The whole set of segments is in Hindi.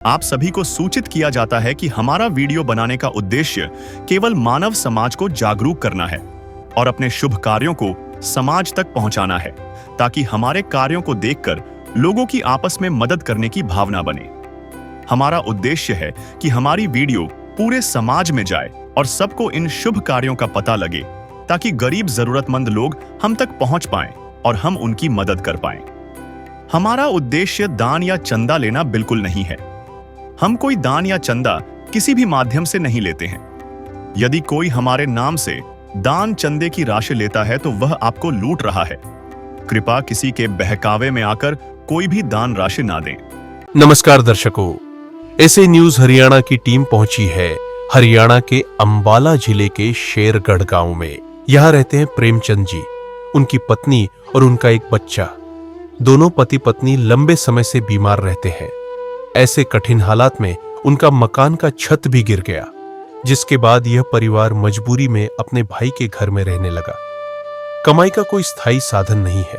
आप सभी को सूचित किया जाता है कि हमारा वीडियो बनाने का उद्देश्य केवल मानव समाज को जागरूक करना है और अपने शुभ कार्यों को समाज तक पहुंचाना है, ताकि हमारे कार्यों को देखकर लोगों की आपस में मदद करने की भावना बने। हमारा उद्देश्य है कि हमारी वीडियो पूरे समाज में जाए और सबको इन शुभ कार्यों का पता लगे, ताकि गरीब जरूरतमंद लोग हम तक पहुंच पाएं और हम उनकी मदद कर पाएं। हमारा उद्देश्य दान या चंदा लेना बिल्कुल नहीं है। हम कोई दान या चंदा किसी भी माध्यम से नहीं लेते हैं। यदि कोई हमारे नाम से दान चंदे की राशि लेता है तो वह आपको लूट रहा है। कृपया किसी के बहकावे में आकर कोई भी दान राशि ना दें। नमस्कार दर्शकों, ऐसे न्यूज हरियाणा की टीम पहुंची है हरियाणा के अंबाला जिले के शेरगढ़ गांव में। यहाँ रहते हैं प्रेमचंद जी, उनकी पत्नी और उनका एक बच्चा। दोनों पति पत्नी लंबे समय से बीमार रहते हैं। ऐसे कठिन हालात में उनका मकान का छत भी गिर गया, जिसके बाद यह परिवार मजबूरी में अपने भाई के घर में रहने लगा। कमाई का कोई स्थायी साधन नहीं है।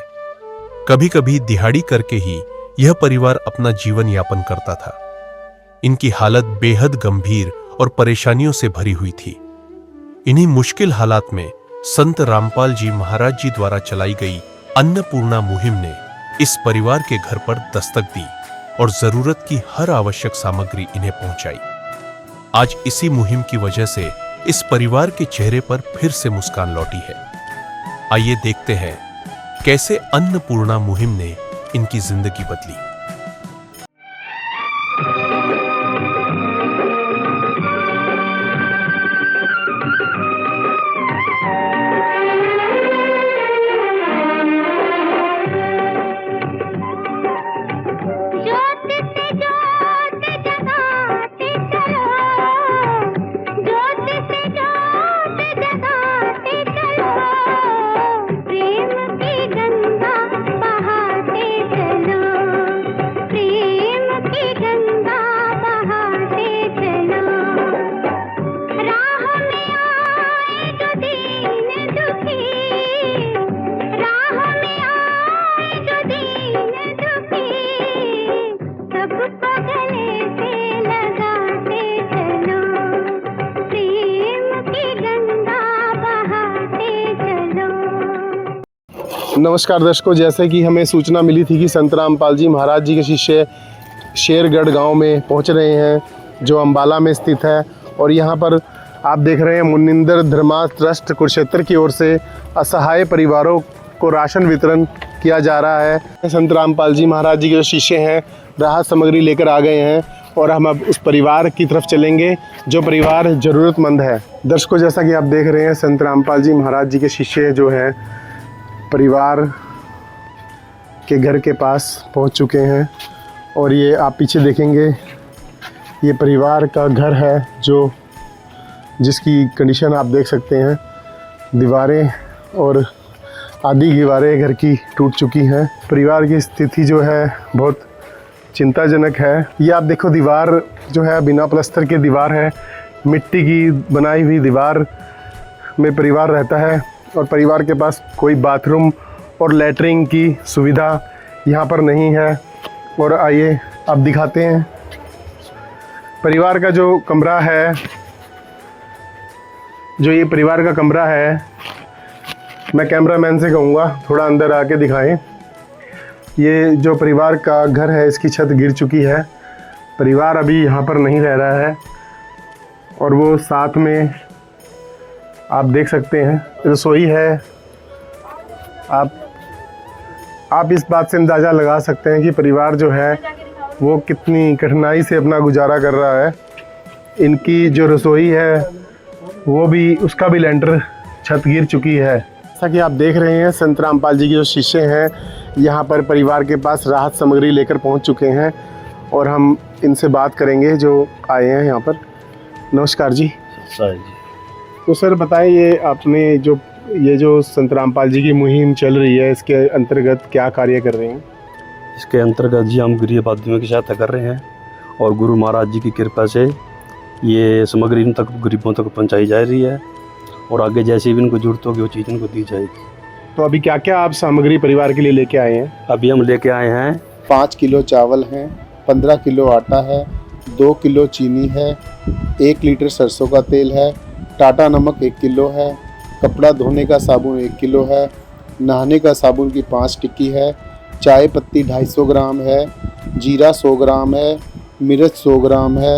कभी कभी दिहाड़ी करके ही यह परिवार अपना जीवन यापन करता था। इनकी हालत बेहद गंभीर और परेशानियों से भरी हुई थी। इन्हीं मुश्किल हालात में संत रामपाल जी महाराज जी द्वारा चलाई गई अन्नपूर्णा मुहिम ने इस परिवार के घर पर दस्तक दी और जरूरत की हर आवश्यक सामग्री इन्हें पहुंचाई। आज इसी मुहिम की वजह से इस परिवार के चेहरे पर फिर से मुस्कान लौटी है। आइए देखते हैं कैसे अन्नपूर्णा मुहिम ने इनकी जिंदगी बदली। नमस्कार दर्शकों, जैसे कि हमें सूचना मिली थी कि संत रामपाल जी महाराज जी के शिष्य शेरगढ़ गांव में पहुंच रहे हैं, जो अंबाला में स्थित है। और यहां पर आप देख रहे हैं मुनिंदर धर्मा ट्रस्ट कुरुक्षेत्र की ओर से असहाय परिवारों को राशन वितरण किया जा रहा है। संत रामपाल जी महाराज जी के जो शिष्य हैं राहत सामग्री लेकर आ गए हैं और हम अब उस परिवार की तरफ चलेंगे जो परिवार ज़रूरतमंद है। दर्शकों, जैसा कि आप देख रहे हैं संत रामपाल जी महाराज जी के शिष्य जो हैं परिवार के घर के पास पहुंच चुके हैं। और ये आप पीछे देखेंगे, ये परिवार का घर है जिसकी कंडीशन आप देख सकते हैं। दीवारें और आधी दीवारें घर की टूट चुकी हैं। परिवार की स्थिति जो है बहुत चिंताजनक है। ये आप देखो, दीवार जो है बिना प्लास्टर के दीवार है। मिट्टी की बनाई हुई दीवार में परिवार रहता है और परिवार के पास कोई बाथरूम और लैट्रिन की सुविधा यहाँ पर नहीं है। और आइए अब दिखाते हैं परिवार का जो कमरा है, जो ये परिवार का कमरा है। मैं कैमरामैन से कहूँगा थोड़ा अंदर आके दिखाएं। ये जो परिवार का घर है, इसकी छत गिर चुकी है। परिवार अभी यहाँ पर नहीं रह रहा है। और वो साथ में आप देख सकते हैं रसोई है। आप इस बात से अंदाज़ा लगा सकते हैं कि परिवार जो है वो कितनी कठिनाई से अपना गुजारा कर रहा है। इनकी जो रसोई है वो भी, उसका भी लेंटर छत गिर चुकी है। जैसा कि आप देख रहे हैं संत रामपाल जी के जो शिष्य हैं यहाँ पर परिवार के पास राहत सामग्री लेकर पहुँच चुके हैं और हम इनसे बात करेंगे जो आए हैं यहाँ पर। नमस्कार जी। सर जी, तो सर बताएं, ये आपने ये जो संत रामपाल जी की मुहिम चल रही है, इसके अंतर्गत क्या कार्य कर रहे हैं? इसके अंतर्गत जी हम गरीब आदमियों की सहायता कर रहे हैं और गुरु महाराज जी की कृपा से ये सामग्री इन तक गरीबों तक पहुंचाई जा रही है और आगे जैसी भी इनको जरूरत होगी वो चीज़ इनको दी जाएगी। तो अभी क्या क्या आप सामग्री परिवार के लिए लेके आए हैं? अभी हम लेके आए हैं 5 किलो चावल हैं, 15 किलो आटा है, 2 किलो चीनी है, 1 लीटर सरसों का तेल है, टाटा नमक 1 किलो है, कपड़ा धोने का साबुन 1 किलो है, नहाने का साबुन की 5 टिक्की है, चाय पत्ती 250 ग्राम है, जीरा 100 ग्राम है, मिर्च 100 ग्राम है,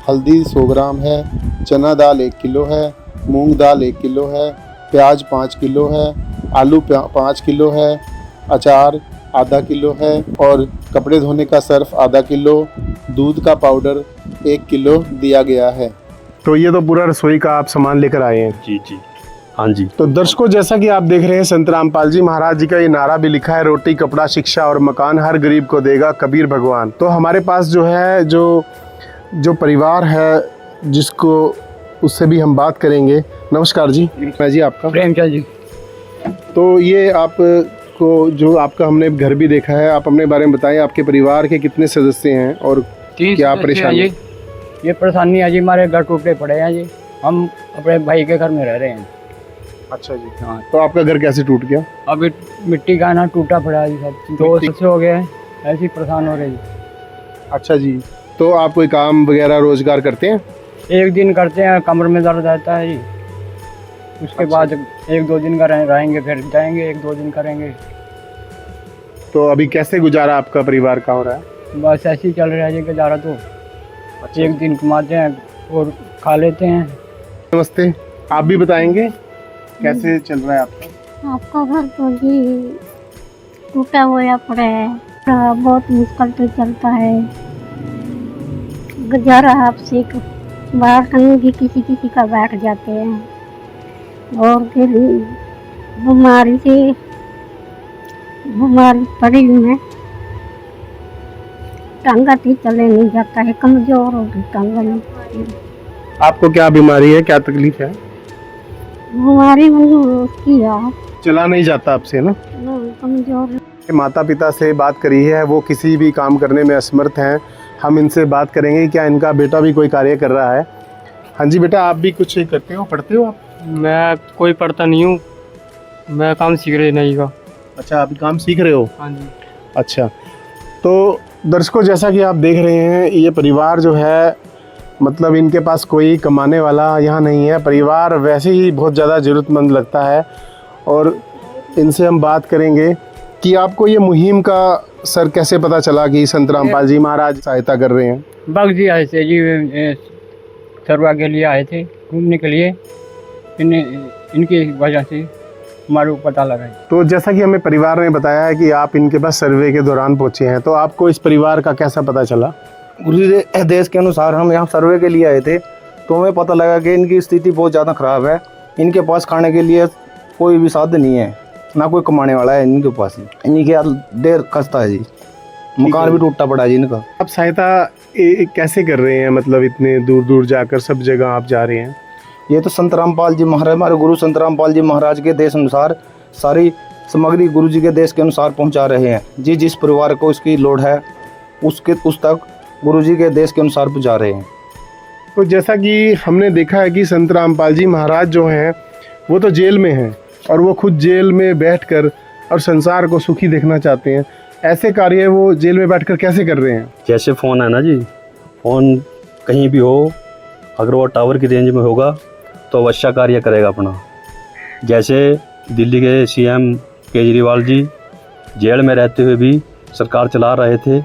हल्दी 100 ग्राम है, चना दाल 1 किलो है, मूंग दाल 1 किलो है, प्याज 5 किलो है, आलू 5 किलो है, अचार आधा किलो है और कपड़े धोने का सर्फ आधा किलो, दूध का पाउडर 1 किलो दिया गया है। तो ये तो पूरा रसोई का आप सामान लेकर आए हैं। जी जी, हाँ जी। तो दर्शकों, जैसा कि आप देख रहे हैं, संत रामपाल जी महाराज जी का ये नारा भी लिखा है, रोटी कपड़ा शिक्षा और मकान हर गरीब को देगा कबीर भगवान। तो हमारे पास जो है जो परिवार है जिसको, उससे भी हम बात करेंगे। नमस्कार जी। मैं जी आपका प्रेमचंद जी। तो ये आपको जो आपका हमने घर भी देखा है, आप अपने बारे में बताएं, आपके परिवार के कितने सदस्य हैं और 30 क्या सदस्य परेशानी? हैं जी। ये परेशानी है जी, हमारे घर टूटे पड़े हैं जी, हम अपने भाई के घर में रह रहे हैं। अच्छा जी। हाँ, तो आपका घर कैसे टूट गया? अभी मिट्टी का ना टूटा पड़ा है जी, सब 2 सदस्य हो गए हैं, ऐसे ही परेशान हो रहे जी। अच्छा जी। तो आप कोई काम वगैरह रोजगार करते हैं? एक दिन करते हैं, कमर में दर्द रहता है जी, उसके बाद 1-2 दिन का रहेंगे, फिर जाएंगे, 1-2 दिन करेंगे। तो अभी कैसे गुजारा आपका परिवार का हो रहा है? बस ऐसे ही चल रहा है जी गुजारा। तो एक दिन कमाते हैं और खा लेते हैं। नमस्ते, आप भी बताएंगे कैसे चल रहा है आपका? आपका घर तो जी टूटा हुआ पड़ा है, बहुत मुश्किल तो चलता है गुजारा। आपसे बाहर कहीं भी किसी का बैठ जाते हैं और फिर बीमारी पड़ी हूँ मैं, टांगा भी चले नहीं जाता है, कमजोर हो गई टांगा नहीं। आपको क्या बीमारी है, क्या तकलीफ है? बीमारी की है, चला नहीं जाता आपसे ना? कमजोर। माता पिता से बात करी है, वो किसी भी काम करने में असमर्थ हैं। हम इनसे बात करेंगे क्या इनका बेटा भी कोई कार्य कर रहा है। हाँ जी बेटा, आप भी कुछ करते हो, पढ़ते हो आप? मैं कोई पढ़ता नहीं हूँ, मैं काम सीख रही नहीं का। अच्छा, आप काम सीख रहे हो? हाँ जी। अच्छा, तो दर्शकों, जैसा कि आप देख रहे हैं, ये परिवार जो है, मतलब इनके पास कोई कमाने वाला यहाँ नहीं है। परिवार वैसे ही बहुत ज़्यादा ज़रूरतमंद लगता है और इनसे हम बात करेंगे कि आपको ये मुहिम का सर कैसे पता चला कि संत रामपाल जी महाराज सहायता कर रहे हैं? बग जी आए थे जी, सरवा के लिए आए थे घूमने के लिए, इनकी वजह से हमारे को पता लगा। तो जैसा कि हमें परिवार ने बताया है कि आप इनके पास सर्वे के दौरान पहुंचे हैं, तो आपको इस परिवार का कैसा पता चला? गुरु जी के आदेश के अनुसार हम यहाँ सर्वे के लिए आए थे, तो हमें पता लगा कि इनकी स्थिति बहुत ज़्यादा ख़राब है। इनके पास खाने के लिए कोई भी साधन नहीं है, ना कोई कमाने वाला है इनके पास। इन्हीं के देर खस्ता है जी, मकान भी टूटा पड़ा है जी इनका। आप सहायता कैसे कर रहे हैं, मतलब इतने दूर दूर जाकर सब जगह आप जा रहे हैं? ये तो संत रामपाल जी महाराज, हमारे गुरु संत रामपाल जी महाराज के देश अनुसार सारी सामग्री गुरु जी के देश के अनुसार पहुंचा रहे हैं जी। जिस परिवार को इसकी लोड है उस तक गुरु जी के देश के अनुसार पहुंचा रहे हैं। तो जैसा कि हमने देखा है कि संत रामपाल जी महाराज जो हैं वो तो जेल में हैं और वो खुद जेल में बैठकर और संसार को सुखी देखना चाहते हैं। ऐसे कार्य वो जेल में बैठकर कैसे कर रहे हैं? जैसे फ़ोन है ना जी, फ़ोन कहीं भी हो, अगर वो टावर की रेंज में होगा तो अवश्य कार्य करेगा अपना। जैसे दिल्ली के सीएम केजरीवाल जी जेल में रहते हुए भी सरकार चला रहे थे,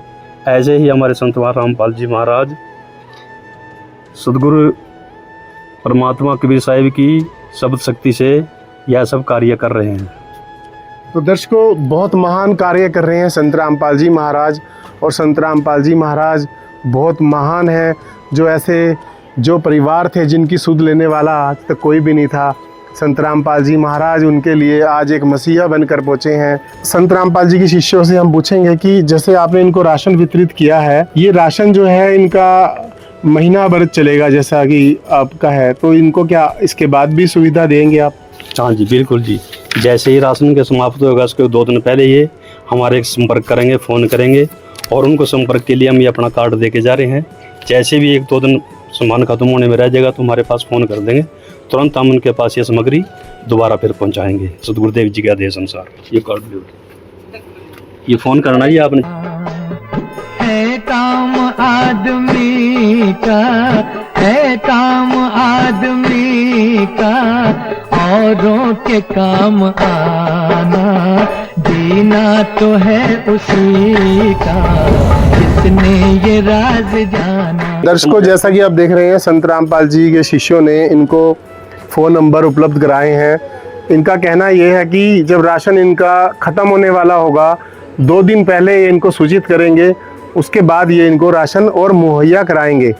ऐसे ही हमारे संत रामपाल जी महाराज सदगुरु परमात्मा कबीर साहिब की शब्द शक्ति से यह सब कार्य कर रहे हैं। तो दर्शकों, बहुत महान कार्य कर रहे हैं संत रामपाल जी महाराज, और संत रामपाल जी महाराज बहुत महान है। जो परिवार थे जिनकी सुध लेने वाला आज तक कोई भी नहीं था, संत रामपाल जी महाराज उनके लिए आज एक मसीहा बनकर पहुंचे हैं। संत रामपाल जी के शिष्यों से हम पूछेंगे कि जैसे आपने इनको राशन वितरित किया है, ये राशन जो है इनका महीना भर चलेगा जैसा कि आपका है, तो इनको क्या इसके बाद भी सुविधा देंगे आप? हाँ जी, बिल्कुल जी। जैसे ही राशन के समाप्त होगा उसके 2 दिन पहले ये हमारे संपर्क करेंगे, फ़ोन करेंगे और उनको संपर्क के लिए हम ये अपना कार्ड दे के जा रहे हैं। जैसे भी 1-2 दिन सामान खत्म होने में रह जाएगा तो हमारे पास फ़ोन कर देंगे, तुरंत हम उनके पास ये सामग्री दोबारा फिर पहुंचाएंगे सतगुरुदेव जी के आदेश अनुसार। ये कार्ड लो, ये फ़ोन करना ही आपने। है काम आदमी का है काम आदमी का, औरों के काम आना, जीना तो है उसी का जिसने ये राज जाना। दर्शकों, जैसा कि आप देख रहे हैं, संत रामपाल जी के शिष्यों ने इनको फ़ोन नंबर उपलब्ध कराए हैं। इनका कहना यह है कि जब राशन इनका ख़त्म होने वाला होगा, 2 दिन पहले ये इनको सूचित करेंगे, उसके बाद ये इनको राशन और मुहैया कराएंगे।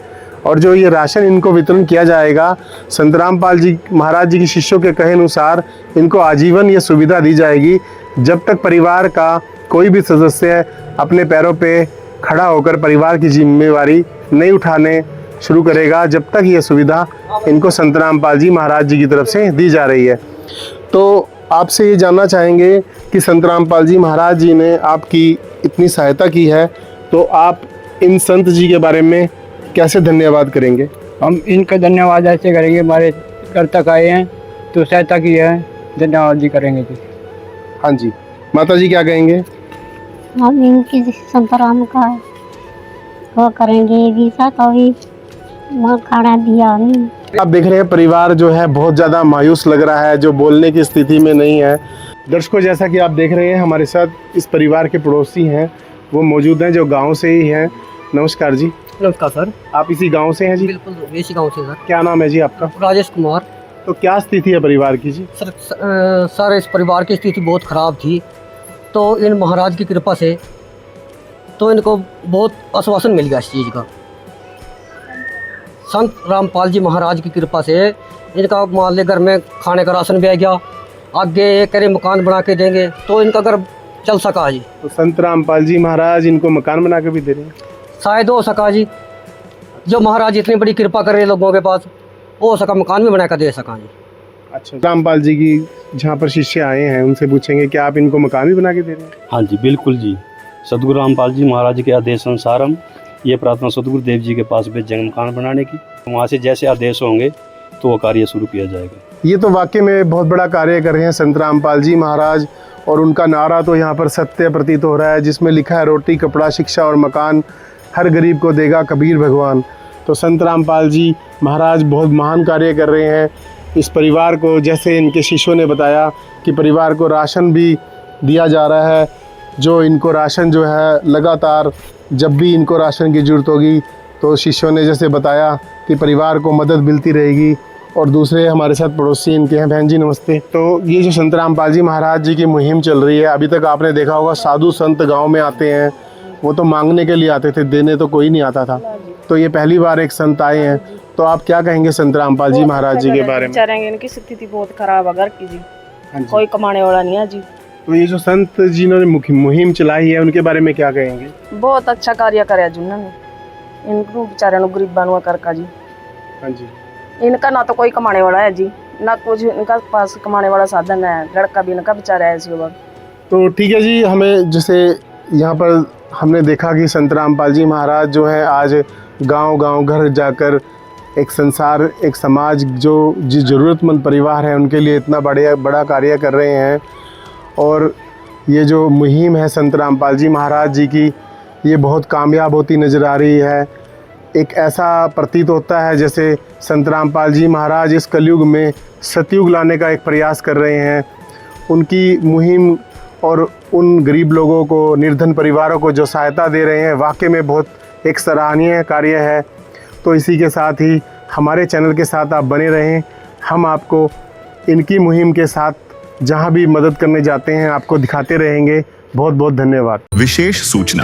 और जो ये राशन इनको वितरण किया जाएगा, संत रामपाल जी महाराज जी के शिष्यों के कहे अनुसार इनको आजीवन ये सुविधा दी जाएगी, जब तक परिवार का कोई भी सदस्य अपने पैरों पे खड़ा होकर परिवार की जिम्मेवारी नहीं उठाने शुरू करेगा, जब तक ये सुविधा इनको संत रामपाल जी महाराज जी की तरफ से दी जा रही है। तो आपसे ये जानना चाहेंगे कि संत रामपाल जी महाराज जी ने आपकी इतनी सहायता की है, तो आप इन संत जी के बारे में कैसे धन्यवाद करेंगे? हम इनका धन्यवाद ऐसे करेंगे, हमारे घर तक आए हैं तो सहायता की है, धन्यवाद जी करेंगे जी। हाँ जी, माता जी क्या कहेंगे? हम इनकी संतराम का वो करेंगे भी साथ अभी खाना दिया नहीं। आप देख रहे हैं परिवार जो है बहुत ज़्यादा मायूस लग रहा है, जो बोलने की स्थिति में नहीं है। दर्शकों, जैसा कि आप देख रहे हैं, हमारे साथ इस परिवार के पड़ोसी हैं, वो मौजूद हैं, जो गांव से ही हैं। नमस्कार जी। नमस्कार सर। आप इसी गांव से हैं जी? बिल्कुल इसी गांव से सर। क्या नाम है जी आपका? राजेश कुमार। तो क्या स्थिति है परिवार की जी? सर इस परिवार की स्थिति बहुत ख़राब थी, तो इन महाराज की कृपा से तो इनको बहुत आश्वासन मिल गया इस चीज़ का। संत रामपाल जी महाराज की कृपा से इनका मान ले घर में खाने का राशन भी आ गया, आगे ये करे मकान बना के देंगे, तो इनका घर चल सका जी। तो संत रामपाल जी महाराज इनको मकान बना के भी दे रहे हैं? शायद हो सका जी, जो महाराज इतनी बड़ी कृपा कर रहे लोगों के पास, हो सका मकान भी बना कर दे सका जी। अच्छा, रामपाल जी की जहाँ पर शिष्य आए हैं उनसे पूछेंगे क्या आप इनको मकान भी बना के दे रहे हैं? हाँ जी, बिल्कुल जी। सतगुरु रामपाल जी महाराज के आदेश अनुसार हम ये प्रार्थना सतगुरु देव जी के पास भेजेंगे मकान बनाने की। वहाँ से जैसे आदेश होंगे तो वो कार्य शुरू किया जाएगा। ये तो वाकई में बहुत बड़ा कार्य कर रहे हैं संत रामपाल जी महाराज, और उनका नारा तो यहाँ पर सत्य प्रतीत हो रहा है, जिसमें लिखा है रोटी कपड़ा शिक्षा और मकान हर गरीब को देगा कबीर भगवान। तो संत रामपाल जी महाराज बहुत महान कार्य कर रहे हैं। इस परिवार को, जैसे इनके शिष्यों ने बताया कि परिवार को राशन भी दिया जा रहा है, जो इनको राशन जो है लगातार जब भी इनको राशन की ज़रूरत होगी तो शिष्यों ने जैसे बताया कि परिवार को मदद मिलती रहेगी। और दूसरे हमारे साथ पड़ोसी इनके हैं। बहन जी नमस्ते। तो ये जो संत रामपाल जी महाराज जी की मुहिम चल रही है, अभी तक आपने देखा होगा साधु संत गांव में आते हैं, वो तो मांगने के लिए आते थे, देने तो कोई नहीं आता था। तो ये पहली बार एक संत आए हैं, तो आप क्या कहेंगे संत रामपाल जी महाराज जी के बारे में? बेचारे इनकी स्थिति बहुत खराब है घर की जी, कोई कमाने वाला नहीं है जी। तो ये जो संत जिन्होंने मुहिम चलाई है उनके बारे में क्या कहेंगे? बहुत अच्छा कार्य कराया जी उन्होंने, इनको बेचारे गरीबां नु करका जी। हाँ जी। इनका ना तो कोई कमाने वाला है जी, ना कुछ इनका पास कमाने वाला साधन है, लड़का भी इनका बेचारा है इस वक्त। तो ठीक है जी, हमें जैसे यहाँ पर हमने देखा कि संत रामपाल जी महाराज जो है आज गांव-गांव घर जाकर एक संसार, एक समाज जो ज़रूरतमंद परिवार है उनके लिए इतना बड़ा कार्य कर रहे हैं। और ये जो मुहिम है संत रामपाल जी महाराज जी की, ये बहुत कामयाब होती नज़र आ रही है। एक ऐसा प्रतीत होता है जैसे संत रामपाल जी महाराज इस कलयुग में सतयुग लाने का एक प्रयास कर रहे हैं। उनकी मुहिम और उन गरीब लोगों को, निर्धन परिवारों को जो सहायता दे रहे हैं, वाकई में बहुत एक सराहनीय कार्य है। तो इसी के साथ ही हमारे चैनल के साथ आप बने रहें। हम आपको इनकी मुहिम के साथ जहां भी मदद करने जाते हैं आपको दिखाते रहेंगे। बहुत बहुत धन्यवाद। विशेष सूचना,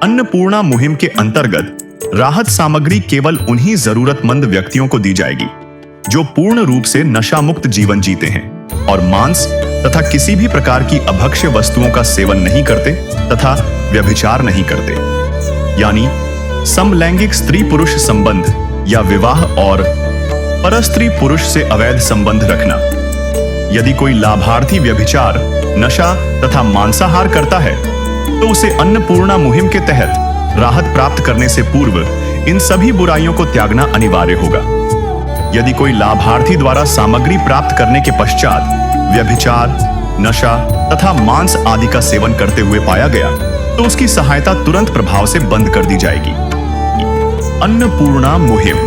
अन्नपूर्णा मुहिम के अंतर्गत राहत सामग्री केवल उन्हीं जरूरतमंद व्यक्तियों को दी जाएगी जो पूर्ण रूप से नशा मुक्त जीवन जीते हैं और मांस तथा किसी भी प्रकार की अभक्ष्य वस्तुओं का सेवन नहीं करते तथा व्यभिचार नहीं करते, यानी समलैंगिक स्त्री पुरुष संबंध या विवाह और परस्त्री पुरुष से अवैध संबंध रखना। यदि कोई लाभार्थी व्यभिचार, नशा तथा मांसाहार करता है तो उसे अन्नपूर्णा मुहिम के तहत राहत प्राप्त करने से पूर्व इन सभी बुराइयों को त्यागना अनिवार्य होगा। यदि कोई लाभार्थी द्वारा सामग्री प्राप्त करने के पश्चात व्यभिचार, नशा तथा मांस आदि का सेवन करते हुए पाया गया तो उसकी सहायता तुरंत प्रभाव से बंद कर दी जाएगी। अन्नपूर्णा मुहिम।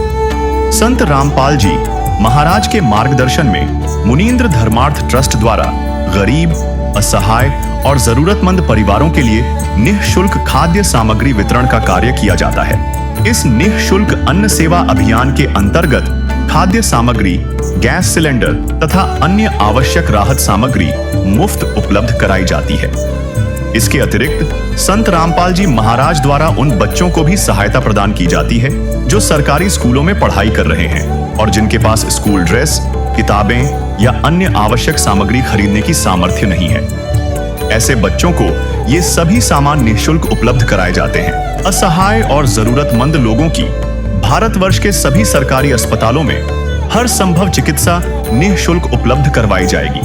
संत रामपाल जी महाराज के मार्गदर्शन में मुनींद्र धर्मार्थ ट्रस्ट द्वारा गरीब, असहाय और जरूरतमंद परिवारों के लिए निःशुल्क खाद्य सामग्री वितरण का कार्य किया जाता है। इस निःशुल्क अन्न सेवा अभियान के अंतर्गत खाद्य सामग्री, गैस सिलेंडर तथा अन्य आवश्यक राहत सामग्री मुफ्त उपलब्ध कराई जाती है। इसके अतिरिक्त संत रामपाल जी महाराज द्वारा उन बच्चों को भी सहायता प्रदान की जाती है जो सरकारी स्कूलों में पढ़ाई कर रहे हैं और जिनके पास स्कूल ड्रेस, किताबें या अन्य आवश्यक सामग्री खरीदने की सामर्थ्य नहीं है। ऐसे बच्चों को ये सभी सामान निःशुल्क उपलब्ध कराए जाते हैं। असहाय और जरूरतमंद लोगों की भारतवर्ष के सभी सरकारी अस्पतालों में हर संभव चिकित्सा निःशुल्क उपलब्ध करवाई जाएगी,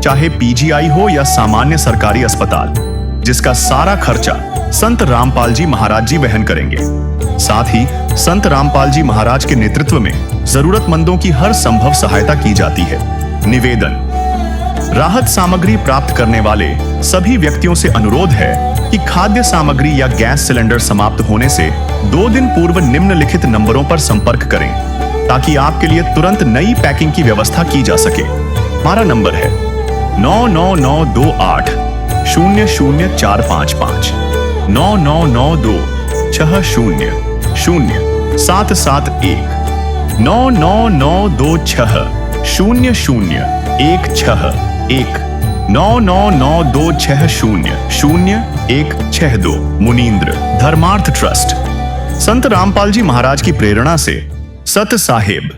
चाहे पीजीआई हो या सामान्य सरकारी अस्पताल, जिसका सारा खर्चा संत रामपाल जी महाराज जी वहन करेंगे। साथ ही संत रामपाल जी महाराज के नेतृत्व में जरूरतमंदों की हर संभव सहायता की जाती है। निवेदन: राहत सामग्री प्राप्त करने वाले सभी व्यक्तियों से अनुरोध है कि खाद्य सामग्री या गैस सिलेंडर समाप्त होने से 2 दिन पूर्व निम्नलिखित नंबरों पर संपर्क करें ताकि आपके लिए तुरंत नई पैकिंग की व्यवस्था की जा सके। हमारा नंबर है 99928 00455 9992 60 0771 99926 0016 99926 मुनींद्र धर्मार्थ ट्रस्ट। संत रामपाल जी महाराज की प्रेरणा से सत साहिब